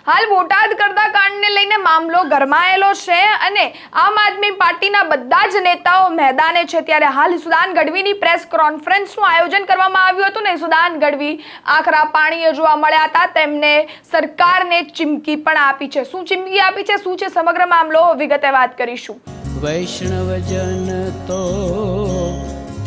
હાલ બોટાદ કરતા કાંડને લઈને મામલો ગરમાયેલો છે અને આમ આદમી પાર્ટીના બધા જ નેતાઓ મેદાને છે। ત્યારે હાલ ઈસુદાન ગઢવીની પ્રેસ કોન્ફરન્સનું આયોજન કરવામાં આવ્યું હતું ને ઈસુદાન ગઢવી આકરા પાણીએ જોવા મળ્યા હતા। તેમને સરકારને ચીમકી પણ આપી છે। શું ચીમકી આપી છે, શું છે સમગ્ર મામલો, વિગતે વાત કરીશું। વૈષ્ણવજન તો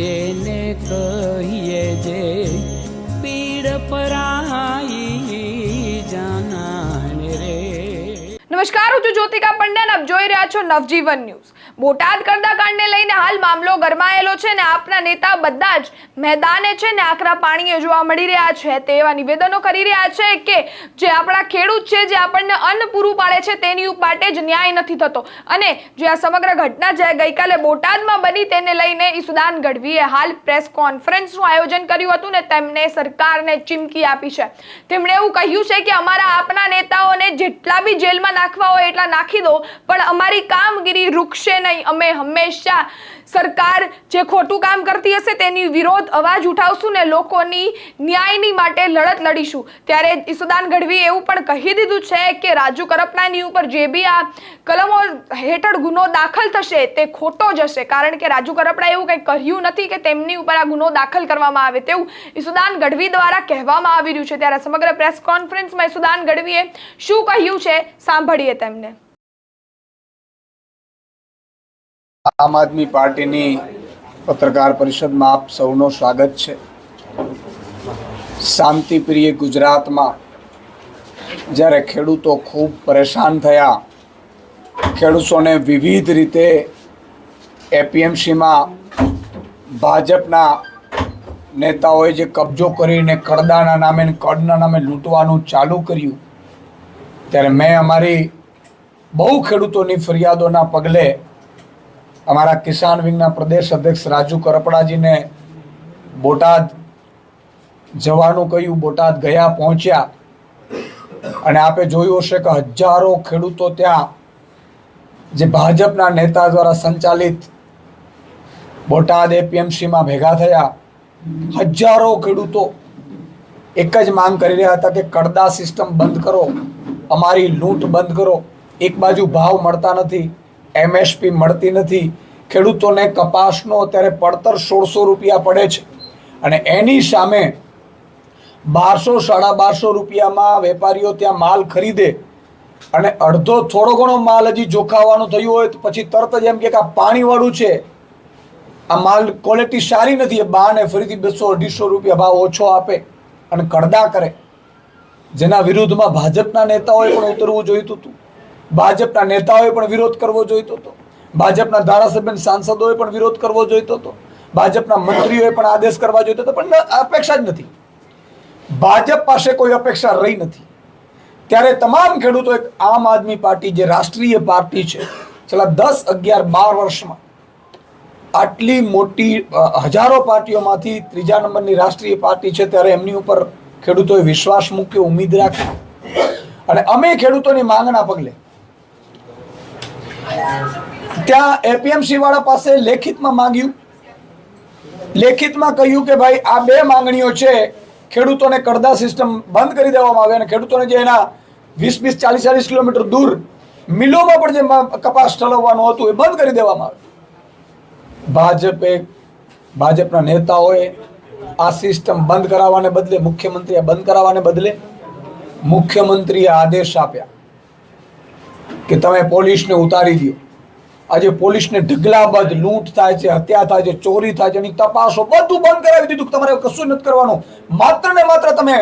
તેને કહીએ જે પીડ પરાઈ જાનાને રે। નમસ્કાર, હું છું જ્યોતિકા પંડ્યા અને આપ જોઈ રહ્યા છો નવજીવન ન્યૂઝ। બોટાદ કરતા કાંડને લઈને હાલ મામલો ગરમાયેલો છે ને આપના નેતા બધા જ મેદાને છે ને આકરા પાણીએ જોવા મળી રહ્યા છે। તેવા નિવેદનો કરી રહ્યા છે કે જે આપણા ખેડૂત છે, જે આપણને અન્ન પૂરું પાડે છે, તેની માટે જ ન્યાય નથી થતો અને જે આ સમગ્ર ઘટના જે ગઈકાલે બોટાદમાં બની તેને લઈને ઈસુદાન ગઢવીએ હાલ પ્રેસ કોન્ફરન્સનું આયોજન કર્યું હતું ને તેમને સરકારને ચીમકી આપી છે। તેમણે એવું કહ્યું છે કે અમારા આપના નેતાઓને જેટલા બી જેલમાં નાખવા હોય એટલા નાખી દો, પણ અમારી કામગીરી રૂકશે નહીં। અમે હંમેશા સરકાર જે ખોટું કામ કરતી હશે તેની વિરોધ અવાજ ઉઠાવશું ને લોકોની ન્યાયની માટે લડત લડીશું। ત્યારે ઈસુદાન ગઢવીએ એવું પણ કહી દીધું છે કે રાજુ કરપલાની ઉપર જે બી આ કલમો હેઠળ ગુનો દાખલ થશે તે ખોટો જ હશે, કારણ કે રાજુ કરપલાએ એવું કંઈ કર્યું નથી કે તેમની ઉપર આ ગુનો દાખલ કરવામાં આવે તેવું ઈસુદાન ગઢવી દ્વારા કહેવામાં આવી રહ્યું છે। ત્યારે સમગ્ર પ્રેસ કોન્ફરન્સમાં ઈસુદાન ગઢવીએ શું કહ્યું છે સાંભળીએ તેમને। આમ આદમી પાર્ટીની પત્રકાર પરિષદમાં આપ સૌનો સ્વાગત છે। શાંતિપ્રિય ગુજરાતમાં જ્યારે ખેડૂતો ખૂબ પરેશાન થયા, ખેડૂતોને વિવિધ રીતે એપીએમસીમાં ભાજપના નેતાઓએ જે કબજો કરીને કડદાના નામે કડના નામે લૂંટવાનું ચાલુ કર્યું, ત્યારે મેં અમારી બહુ ખેડૂતોની ફરિયાદોના પગલે અમારા કિસાન વિંગના પ્રદેશ અધ્યક્ષ રાજુ કરપડાજીને બોટાદ જવાનું કહ્યું। બોટાદ ગયા, પહોંચ્યા અને આપે જોયું હશે કે હજારો ખેડૂતો ત્યાં જે ભાજપના નેતા દ્વારા સંચાલિત બોટાદ એપીએમસીમાં ભેગા થયા। હજારો ખેડૂતો એક જ માંગ કરી રહ્યા હતા કે કડદા સિસ્ટમ બંધ કરો, અમારી લૂંટ બંધ કરો। એક બાજુ ભાવ મળતા નથી, એમએસપી મળતી નથી, ખેડૂતોને કપાસનો અત્યારે પડતર 1600 રૂપિયા પડે છે અને એની સામે 1200-1250 રૂપિયામાં વેપારીઓ ત્યાં માલ ખરીદે અને અડધો થોડો ઘણો માલ હજી જોખાવાનું થયું હોય તો પછી તરત જ એમ કે આ પાણીવાળું છે, આ માલ ક્વોલિટી સારી નથી, બાને ફરીથી 200-250 રૂપિયા ભાવ ઓછો આપે અને કડદા કરે, જેના વિરુદ્ધમાં ભાજપના નેતાઓએ પણ ઉતરવું જોઈતું હતું, ભાજપના નેતાઓએ પણ વિરોધ કરવો જોઈતો હતો, ભાજપના ધારાસભ્ય સાંસદોએ પણ વિરોધ કરવો જોઈતો હતો, ભાજપના મંત્રીઓએ પણ આદેશ કરવા જોઈતો હતો, પણ અપેક્ષા જ નથી। ભાજપ પાસે કોઈ અપેક્ષા રહી નથી। ત્યારે તમામ ખેડૂતો એક આમ આદમી પાર્ટી જે રાષ્ટ્રીય પાર્ટી છે, છેલ્લા 10, 11, 12 વર્ષમાં આટલી મોટી હજારો પાર્ટીઓમાંથી ત્રીજા નંબરની રાષ્ટ્રીય પાર્ટી છે, ત્યારે એમની ઉપર ખેડૂતોએ વિશ્વાસ મૂક્યો, ઉમ્મીદ રાખી અને અમે ખેડૂતોની માંગના પગલે ત્યાં એપીએમસી વાળા પાસે લેખિતમાં માંગ્યું, લેખિતમાં કહ્યું કે ભાઈ આ બે માંગણીઓ છે, ખેડૂતોને કડદા સિસ્ટમ બંધ કરી દેવામાં આવે અને ખેડૂતોને જે એના 20-40 કિલોમીટર દૂર મિલોમાં પણ જે કપાસ ઠલવવાનું હતું એ બંધ કરી દેવામાં આવે। ભાજપના નેતાઓએ આ સિસ્ટમ બંધ કરાવવાને બદલે મુખ્યમંત્રીએ બંધ કરાવવાને બદલે મુખ્યમંત્રીએ આદેશ આપ્યા કે તમે પોલીસને ઉતારી દો। આજે પોલીસને ઢગલાબંધ લૂંટ થાય છે, હત્યા થાય છે, ચોરી થાય છે, એની તપાસો બધું બંધ કરાવી દીધું। તમારે કશું નથી કરવાનું, માત્ર ને માત્ર તમે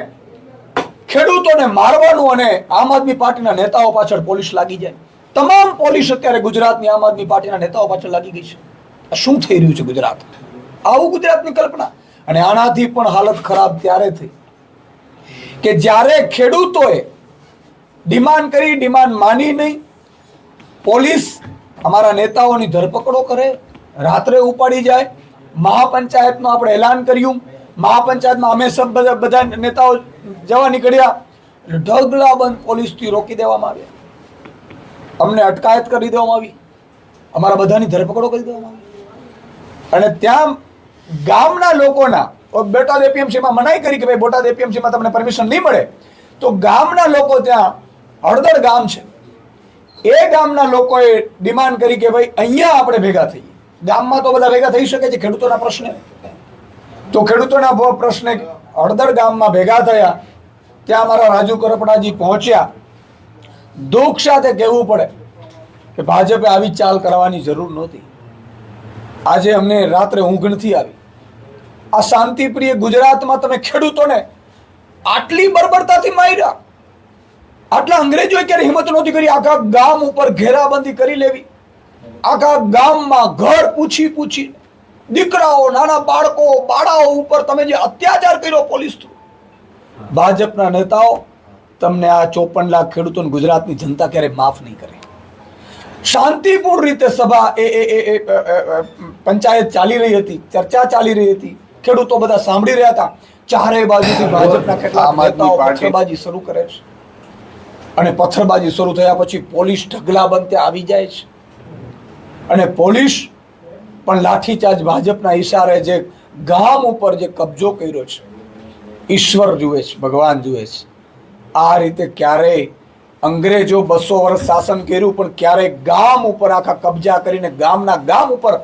ખેડૂતોને મારવાનું અને આમ આદમી પાર્ટીના નેતાઓ પાછળ પોલીસ લાગી જાય। તમામ પોલીસ અત્યારે ગુજરાતની આમ આદમી પાર્ટીના નેતાઓ પાછળ લાગી ગઈ છે। શું થઈ રહ્યું છે ગુજરાત? આવું ગુજરાતની કલ્પના। અને આનાથી પણ હાલત ખરાબ ત્યારે થઈ કે જ્યારે ખેડૂતોએ ડિમાન્ડ કરી, ડિમાન્ડ માની નહીં, પોલીસ અમારા નેતાઓની ધરપકડો કરે, રાત્રે ઉપાડી જાય। મહાપંચાયતનું આપણે એલાન કર્યું, મહાપંચાયતમાં અમે બધા નેતાઓ જવા નીકળ્યા, ઢગલાબંધ પોલીસથી રોકી દેવામાં આવ્યા, અમને અટકાયત કરી દેવામાં આવી, અમારા બધાની ધરપકડો કરી દેવામાં આવી અને ત્યાં ગામના લોકોના બોટાદ એપીએમસીમાં મનાઈ કરી કે ભાઈ બોટાદ એપીએમસીમાં તમને પરમિશન નહીં મળે, તો ગામના લોકો ત્યાં હળદર ગામ છે, એ ગામના લોકોએ ડિમાન્ડ કરી કે ભાઈ અહીંયા આપણે ભેગા થઈએ. ગામમાં તો બધા ભેગા થઈ શકે છે ખેડૂતોના પ્રશ્ને, તો ખેડૂતોના પ્રશ્ને હળદર ગામમાં ભેગા થયા. ત્યાં અમારા રાજુ કરપડાજી પહોંચ્યા. દુઃખ સાથે કહેવું પડે કે ભાજપે આવી ચાલ કરવાની જરૂર નહોતી. આજે અમને રાત્રે ઊંઘ નથી આવી. આ શાંતિપ્રિય ગુજરાતમાં તમે ખેડૂતોને આટલી બર્બરતાથી માર્યા. આટલા અંગ્રેજોએ ક્યારે હિંમત નહોતી કરી આખા ગામ ઉપર ઘેરાબંધી કરી લેવી. આખા ગામમાં ઘર પૂછી દીકરાઓ, નાના બાળકો, બાળાઓ ઉપર તમે જે અત્યાચાર કર્યો પોલીસ થ્રુ. ભાજપના નેતાઓ તમને આ 54 લાખ ખેડૂતોને ગુજરાતની જનતા ક્યારે માફ નહીં કરે. શાંતિપૂર્ણ રીતે સભા પંચાયત ચાલી રહી હતી, ચર્ચા ચાલી રહી હતી, ખેડૂતો બધા સાંભળી રહ્યા હતા. ચારે બાજુથી ભાજપના કેટલાક નેતાઓ પથ્થરબાજી શરૂ કરે છે અને પથ્થરબાજી શરૂ થયા પછી પોલીસ ઢગલાબંધ આવી જાય છે અને પોલીસ પણ લાઠીચાર્જ ભાજપના ઈશારે જે ગામ ઉપર જે કબજો કર્યો છે, ઈશ્વર જુએ છે, ભગવાન જુએ છે. આ રીતે ક્યારેય અંગ્રેજો 200 વર્ષ શાસન કર્યું પણ ક્યારેય ગામ ઉપર આખા કબજા કરીને ગામના ગામ ઉપર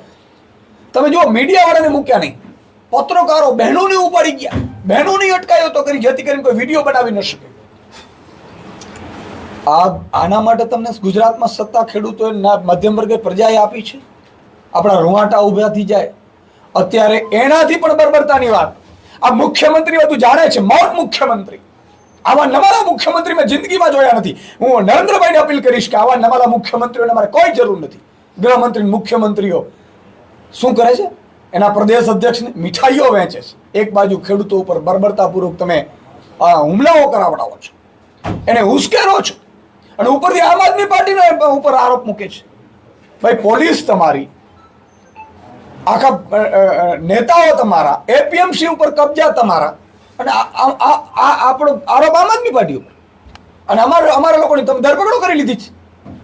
તમે જો મીડિયા વાળાને મૂક્યા નહીં, પત્રકારો બહેનોને ઉપાડી ગયા, બહેનોની અટકાયો તો કરી જેથી કરીને કોઈ વિડીયો બનાવી ન શકે. આના માટે તમને ગુજરાતમાં સત્તા ખેડૂતોએ મધ્યમ વર્ગે પ્રજાએ આપી છે. આપણા રૂવાટા ઊભા થઈ જાય. અત્યારે એનાથી પણ બર્બરતાની વાત આ મુખ્યમંત્રી બધું જાણે છે. મૌન મુખ્યમંત્રી, આવા નવાલા મુખ્યમંત્રી મેં જિંદગીમાં જોયા નથી. હું નરેન્દ્રભાઈને અપીલ કરીશ કે આવા નવાલા મુખ્યમંત્રીઓને મારે કોઈ જરૂર નથી. ગૃહમંત્રી, મુખ્યમંત્રીઓ શું કરે છે? એના પ્રદેશ અધ્યક્ષને મીઠાઈઓ વહેંચે છે. એક બાજુ ખેડૂતો ઉપર બર્બરતાપૂર્વક તમે હુમલાઓ કરાવડાવો છો, એને ઉશ્કેરો છો અને ઉપરથી આમ આદમી પાર્ટીના ઉપર આરોપ મૂકે છે. ભાઈ પોલીસ તમારી, આખા નેતાઓ તમારા, એપીએમસી ઉપર કબજા તમારા અને આપણો આરોપ આમ આદમી પાર્ટી ઉપર અને અમારા લોકોની તમે ધરપકડો કરી લીધી છે.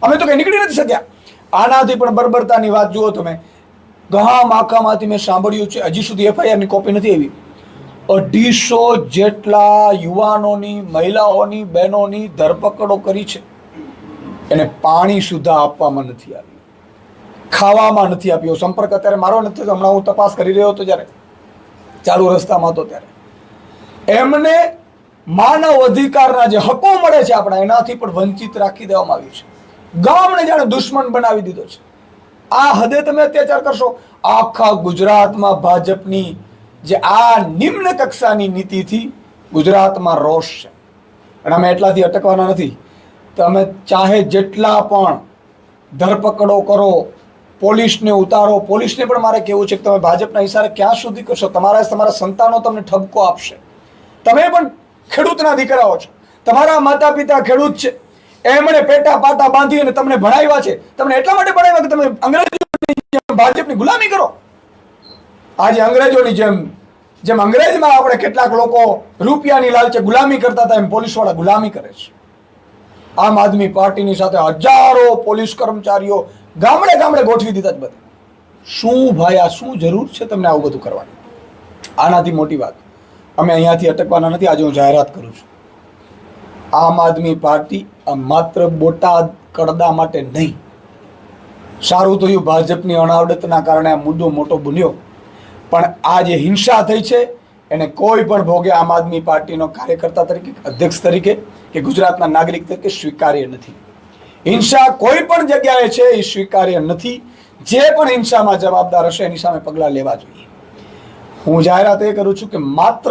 અમે તો કઈ નીકળી નથી શક્યા. આનાથી પણ બર્બરતાની વાત જુઓ તમે. ગામ આખામાંથી મેં સાંભળ્યું છે, હજી સુધી એફઆઈઆરની કોપી નથી આવી, 250 જેટલા યુવાનોની, મહિલાઓની, બહેનોની ધરપકડો કરી છે. એને પાણી સુધા આપવામાં નથી આવ્યું, ખાવામાં નથી આપ્યો. સંપર્ક અત્યારે મારો નથી, હમણાં હું તપાસ કરી રહ્યો હતો જ્યારે ચાલુ રસ્તામાં હતો ત્યારે. એમને માનવ અધિકારના જે હકો મળે છે આપણા, એનાથી પણ વંચિત રાખી દેવામાં આવ્યું છે. ગામને જાણે દુશ્મન બનાવી દીધો છે. આ હદે તમે અત્યાચાર કરશો. આખા ગુજરાતમાં ભાજપની જે આ નિમ્ન કક્ષાની નીતિથી ગુજરાતમાં રોષ છે અને અમે એટલાથી અટકવાના નથી. તમે ચાહે જેટલા પણ ધરપકડો કરો, પોલીસને ઉતારો. પોલીસને પણ મારે કહેવું છે કે તમે ભાજપના ઈશારે ક્યાં સુધી કરશો? તમારા સંતાનો તમને ઠપકો આપશે. તમે પણ ખેડૂતના દીકરાઓ છો, તમારા માતા પિતા ખેડૂત છે, એમણે પેટા પાટા બાંધી અને તમને ભણાવ્યા છે. તમને એટલા માટે ભણાવ્યા કે તમે અંગ્રેજોની જેમ ભાજપની ગુલામી કરો. આજે અંગ્રેજોની જેમ અંગ્રેજમાં આપણે કેટલાક લોકો રૂપિયાની લાલચે ગુલામી કરતા હતા, એમ પોલીસવાળા ગુલામી કરે છે. આમ આદમી પાર્ટીની સાથે હજારો પોલીસ કર્મચારીઓ ગામડે ગામડે ગોઠવી દીધા જ બધા. શું ભાઈ, આ શું જરૂર છે તમને આવું બધું કરવાની? આનાથી મોટી વાત અમે અહીંયાથી અટકવાના નથી. આજે હું જાહેરાત કરું છું, આમ આદમી પાર્ટી માત્ર બોટાદ કડદા માટે નહીં. સારું થયું ભાજપની અણાવડતના કારણે આ મુદ્દો મોટો બન્યો, પણ આ જે હિંસા થઈ છે એને કોઈ પણ ભોગે આમ આદમી પાર્ટીનો કાર્યકર્તા તરીકે, અધ્યક્ષ તરીકે કે ગુજરાતના નાગરિક તરીકે સ્વીકાર્ય નથી. હિંસા કોઈ પણ જગ્યાએ છે એ સ્વીકાર્ય નથી. જે પણ હિંસામાં જવાબદાર હશે એની સામે પગલાં લેવા જોઈએ. હું જાહેરાત એ કરું છું કે માત્ર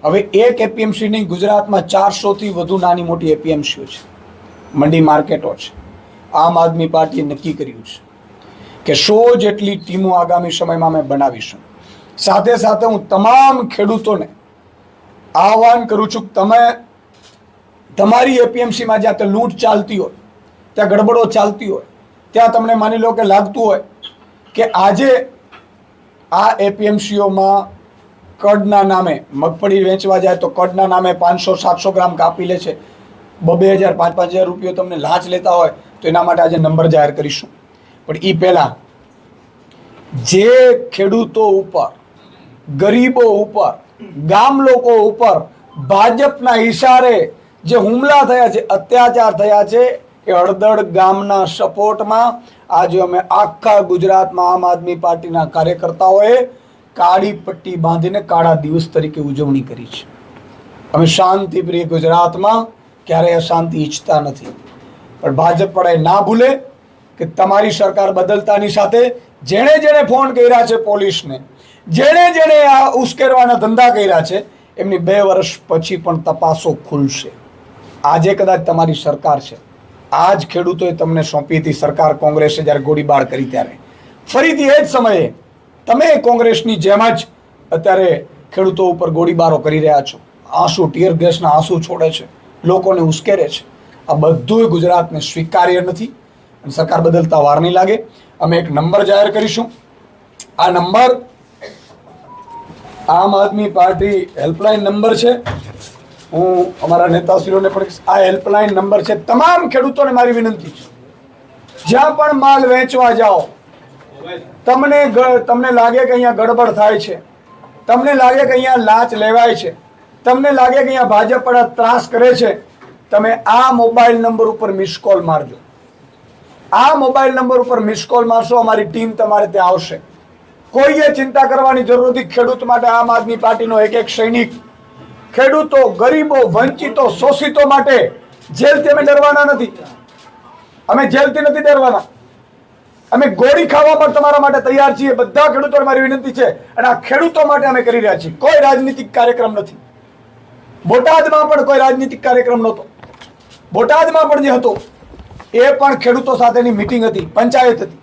હવે એક એપીએમસી નહીં, ગુજરાતમાં 400થી વધુ નાની મોટી એપીએમસીઓ છે, મંડી માર્કેટો છે. આમ આદમી પાર્ટીએ નક્કી કર્યું છે કે 100 જેટલી ટીમો આગામી સમયમાં અમે બનાવીશું. સાથે સાથે હું તમામ ખેડૂતોને આહવાન કરું છું કે તમે તમારી એપીએમસીમાં જ્યાં તે લૂંટ ચાલતી હોય, ત્યાં ગડબડો ચાલતી હોય, ત્યાં તમને માની લો કે લાગતું હોય કે આજે આ એપીએમસીઓમાં કડના નામે મગફળી વેચવા જાય તો કડના નામે 500-700 ગ્રામ કાપી લે છે, 2,000, 5,000 રૂપિયો તમને લાંચ લેતા હોય, તો એના માટે આજે નંબર જાહેર કરીશું. પણ એ પહેલાં જે ખેડૂતો ઉપર, ગરીબો ઉપર, ગામ લોકો ઉપર ભાજપના ઈશારે જે હુમલા થયા છે, અત્યાચાર થયા છે, એ હળદળ ગામના સપોર્ટમાં આજે અમે આખા ગુજરાતમાં આમ આદમી પાર્ટીના કાર્યકર્તાઓએ કાળી પટ્ટી બાંધીને કાળા દિવસ તરીકે ઉજવણી કરી છે. અમે શાંતિપ્રિય ગુજરાતમાં ક્યારેય અશાંતિ ઈચ્છતા નથી, પણ ભાજપ વડાએ ના ભૂલે કે તમારી સરકાર બદલતાની સાથે જેણે જેણે ફોન કર્યા છે પોલીસને, જેણે જેણે આ ઉશ્કેરવાના ધંધા કર્યા છે, એમની 2 વર્ષ પછી પણ તપાસો ખુલશે. આજે કદાચ તમારી સરકાર છે, આજ ખેડૂતોએ તમને સોંપી હતી સરકાર કોંગ્રેસે જ્યારે ગોળીબાર કરી ત્યારે ફરીથી એ જ સમયે તમે કોંગ્રેસની જેમ જ અત્યારે ખેડૂતો ઉપર ગોળીબારો કરી રહ્યા છો. આંસુ, ટીયર ગેસના આંસુ છોડે છે, લોકોને ઉશ્કેરે છે. આ બધું ગુજરાતને સ્વીકાર્ય નથી અને સરકાર બદલતા વાર નહીં લાગે. અમે એક નંબર જાહેર કરીશું. આ નંબર આમ આદમી પાર્ટી હેલ્પલાઇન નંબર છે. હું અમારા નેતાશ્રીઓને પણ આ હેલ્પલાઇન નંબર છે. તમામ ખેડૂતોને મારી વિનંતી છે, જ્યાં પણ માલ વેચવા જાઓ, તમને લાગે કે અહીંયા ગડબડ થાય છે, તમને લાગે કે અહીંયા લાંચ લેવાય છે, તમને લાગે કે અહીંયા ભાજપ પર ત્રાસ કરે છે, તમે આ મોબાઈલ નંબર ઉપર મિસ કોલ મારજો. આ મોબાઈલ નંબર ઉપર મિસ કોલ મારશો, અમારી ટીમ તમારે ત્યાં આવશે. કોઈએ ચિંતા કરવાની જરૂર નથી. ખેડૂત માટે આમ આદમી પાર્ટીનો એક સૈનિક, ખેડૂતો, ગરીબો, વંચિતો, શોષિતો માટે જેલથી અમે ડરવાના નથી. અમે જેલથી નથી ડરવાના. અમે ગોળી ખાવા પણ તમારા માટે તૈયાર છીએ. બધા ખેડૂતોને મારી વિનંતી છે અને આ ખેડૂતો માટે અમે કરી રહ્યા છીએ. કોઈ રાજનીતિક કાર્યક્રમ નથી. બોટાદમાં પણ કોઈ રાજનીતિક કાર્યક્રમ નહોતો. બોટાદમાં પણ જે હતો એ પણ ખેડૂતો સાથેની મિટિંગ હતી, પંચાયત હતી.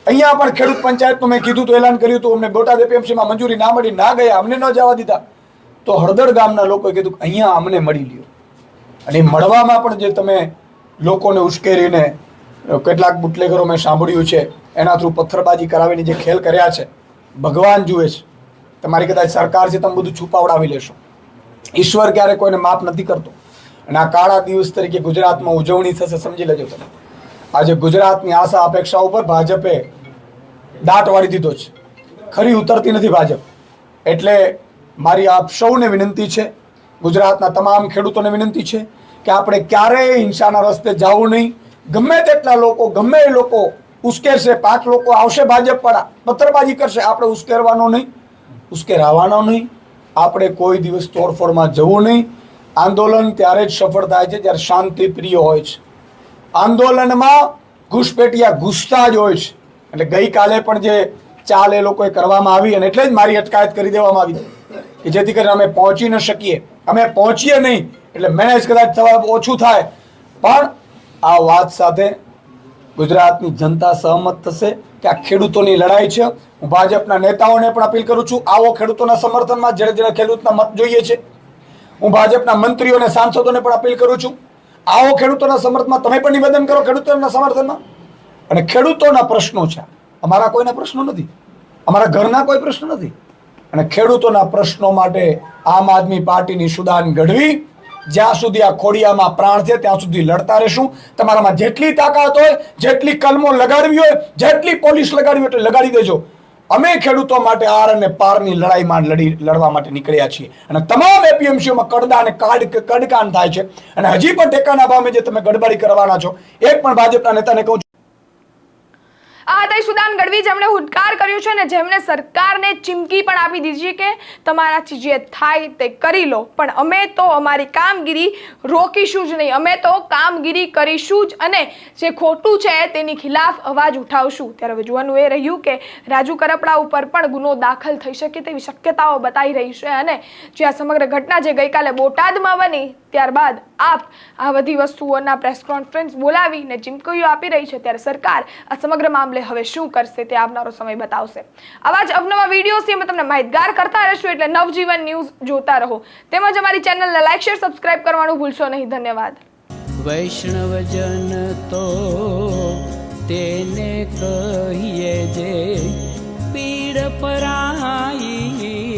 અહીંયા પણ ખેડૂત પંચાયતનું મેં કીધું હતું, એલાન કર્યું હતું. અમને બોટાદ એપીએમસીમાં મંજૂરી ના મળી, ના ગયા, અમને ન જવા દીધા. તો હળદળ ગામના લોકોએ કીધું કે અહીંયા અમને મળી લ્યો. અને મળવામાં પણ જે તમે લોકોને ઉશ્કેરીને કેટલાક બુટલેગરો મેં સાંભળ્યું છે એના થ્રુ પથ્થરબાજી કરાવીને જે ખેલ કર્યા છે, ભગવાન જુએ છે. તમારી કદાચ સરકાર છે, તમે બધું છુપાવડાવી લેશો. ઈશ્વર ક્યારે કોઈને માફ નથી કરતો. અને આ કાળા દિવસ તરીકે ગુજરાતમાં ઉજવણી થશે, સમજી લેજો તમે. આજે ગુજરાતની આશા અપેક્ષા ઉપર ભાજપે દાટ વાળી દીધો છે. ખરી ઉતરતી નથી ભાજપ. એટલે મારી આપ સૌને વિનંતી છે, ગુજરાતના તમામ ખેડૂતોને વિનંતી છે કે આપણે ક્યારેય હિંસાના રસ્તે જવું નહીં. ગમે તેટલા લોકો, ગમે એ લોકો ઉશ્કેરશે, 5 લોકો આવશે ભાજપ વાળા, પથ્થરબાજી કરશે, આપણે ઉશ્કેરવાનો નહીં, ઉશ્કેરાવાનો નહીં. આપણે કોઈ દિવસ તોડફોડમાં જવું નહીં. આંદોલન ત્યારે જ સફળ થાય છે જ્યારે શાંતિ પ્રિય હોય છે. આંદોલનમાં ઘૂસપેટિયા ઘૂસતા જ હોય છે. એટલે ગઈકાલે પણ જે ચાલ એ લોકોએ કરવામાં આવી અને એટલે જ મારી અટકાયત કરી દેવામાં આવી કે જેથી કરીને અમે પહોંચી ન શકીએ. અમે પહોંચીએ નહીં એટલે મેનેજ કદાચ થવા ઓછું થાય, પણ આ વાત સાથે ગુજરાતની જનતા સહમત થશે કે આ ખેડૂતોની લડાઈ છે. હું ભાજપના નેતાઓને પણ અપીલ કરું છું, આવો ખેડૂતોના સમર્થનમાં. જેને જેને ખેડૂતના મત જોઈએ છે, હું ભાજપના મંત્રીઓને, સાંસદોને પણ અપીલ કરું છું, આવો ખેડૂતોના સમર્થનમાં. તમે પણ નિવેદન કરો ખેડૂતોના સમર્થનમાં. અને ખેડૂતોના પ્રશ્નો છે, અમારા કોઈના પ્રશ્નો નથી, અમારા ઘરના કોઈ પ્રશ્ન નથી. અને ખેડૂતોના પ્રશ્નો માટે આમ આદમી પાર્ટીની સુદાન ગઢવી જ્યાં સુધી આ ખોડિયામાં પ્રાણ છે ત્યાં સુધી લડતા રહેશું. તમારામાં જેટલી તાકાત હોય, જેટલી કલમો લગાડવી હોય, જેટલી પોલીસ લગાડવી હોય એટલે લગાડી દેજો. અમે ખેડૂતો માટે આર અને પારની લડાઈમાં લડવા માટે નીકળ્યા છીએ. અને તમામ એપીએમસીઓમાં કડદા અને કડકાન થાય છે. અને હજી પણ ટેકાના ભાવે જે તમે ગડબડી કરવાના છો, એક પણ ભાજપના નેતાને કહું છું, આ હતા સુદાન ગઢવી, જેમણે હુડકાર કર્યું છે અને જેમણે સરકારને ચીમકી પણ આપી દીધી છે કે તમારાથી જે થાય તે કરી લો, પણ અમે તો અમારી કામગીરી રોકીશું જ નહીં. અમે તો કામગીરી કરીશું જ અને જે ખોટું છે તેની ખિલાફ અવાજ ઉઠાવશું. ત્યારે જોવાનું એ રહ્યું કે રાજુ કરપડા ઉપર પણ ગુનો દાખલ થઈ શકે તેવી શક્યતાઓ બતાવી રહી છે. અને જે આ સમગ્ર ઘટના જે ગઈકાલે બોટાદમાં બની, ત્યારબાદ આપ આ બધી વસ્તુઓના પ્રેસ કોન્ફરન્સ બોલાવીને ચીમકીઓ આપી રહી છે. ત્યારે સરકાર આ સમગ્ર મામલે હવે શું કરશે તે આવનારો સમય બતાવશે. આવા જ અવનવા વિડીયોથી અમે તમને માહિતગાર કરતા રહીશું, એટલે નવજીવન ન્યૂઝ જોતા રહો. તેમજ અમારી ચેનલને લાઈક, શેર, સબસ્ક્રાઇબ કરવાનું ભૂલશો નહીં. ધન્યવાદ. વૈષ્ણવજન તો તેને કહીએ જે પીડ પરાઈ.